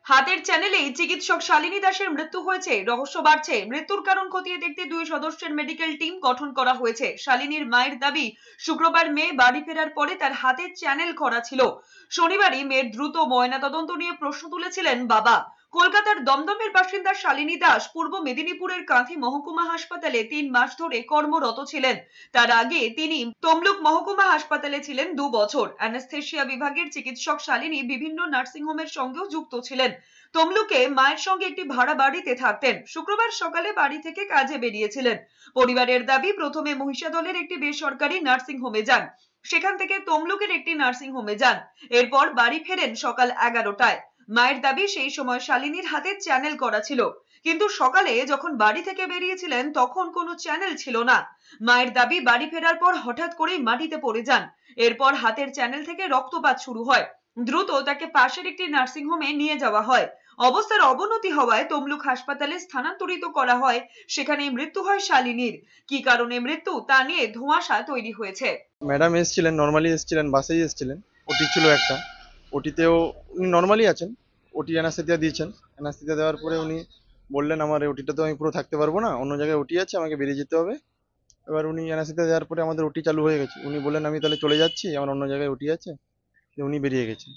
হাতের চ্যানেলেই চিকিৎসক শালিনী দাসের মৃত্যু হয়েছে, রহস্য বাড়ছে। মৃত্যুর কারণ খতিয়ে দেখতে 2 সদস্যের মেডিকেল টিম গঠন করা হয়েছে। শালিনীর মায়ের দাবি, শুক্রবার মেয়ে বাড়ি ফেরার পরে তার হাতের চ্যানেল খরা ছিল। শনিবারই মেয়ের দ্রুত ময়নাতদন্ত নিয়ে প্রশ্ন তুলেছিলেন বাবা। কলকাতার দমদমের বাসিন্দা শালিনী দাস পূর্ব মেদিনীপুরের কাঁথি মহকুমা হাসপাতালে 3 মাস ধরে কর্মরত ছিলেন। তার আগে তিনি তমলুক মহকুমা হাসপাতালে ছিলেন 2 বছর। অ্যানেস্থেশিয়া বিভাগের চিকিৎসক শালিনী বিভিন্ন নার্সিংহোমের সঙ্গেও যুক্ত ছিলেন। তমলুকে মায়ের সঙ্গে একটি ভাড়া বাড়িতে থাকতেন। শুক্রবার সকালে বাড়ি থেকে কাজে বেরিয়েছিলেন। পরিবারের দাবি, প্রথমে মহিষাদলের একটি বেসরকারি নার্সিংহোমে যান, সেখান থেকে তমলুকের একটি নার্সিংহোমে যান। এরপর বাড়ি ফেরেন সকাল 11টায়। মায়ের দাবি, সেই সময় শালিনীর হাতে চ্যানেল করা ছিল, কিন্তু সকালে যখন বাড়ি থেকে বেরিয়েছিলেন তখন কোনো চ্যানেল ছিল না। মায়ের দাবি, বাড়ি ফেরার পর হঠাৎ করেই মাটিতে পড়ে যান। এরপর হাতের চ্যানেল থেকে রক্তপাত শুরু হয়। দ্রুত তাকে পাশের একটি নার্সিংহোমে নিয়ে যাওয়া হয়। অবস্থার অবনতি হওয়ায় তমলুক হাসপাতালে স্থানান্তরিত করা হয়। সেখানেই মৃত্যু হয় শালিনীর। কি কারণে মৃত্যু তা নিয়ে ধোঁয়াশা তৈরি হয়েছে। ম্যাডাম এসেছিলেন, নর্মালি এসেছিলেন, বাসেই এসেছিলেন। ওটি ছিল একটা, ওটিতেও উনি নর্মালি আছেন। ওটি অ্যানাস্থেসিয়া দিয়েছেন। অ্যানাস্থেসিয়া দেওয়ার পরে উনি বললেন, আমার ওটিটা তো আমি পুরো থাকতে পারবো না, অন্য জায়গায় ওটি আছে, আমাকে বেরিয়ে যেতে হবে। এবার উনি অ্যানাস্থেসিয়া দেওয়ার পরে আমাদের ওটি চালু হয়ে গেছে। উনি বললেন, আমি তাহলে চলে যাচ্ছি, আমার অন্য জায়গায় ওটি আছে। দিয়ে উনি বেরিয়ে গেছেন।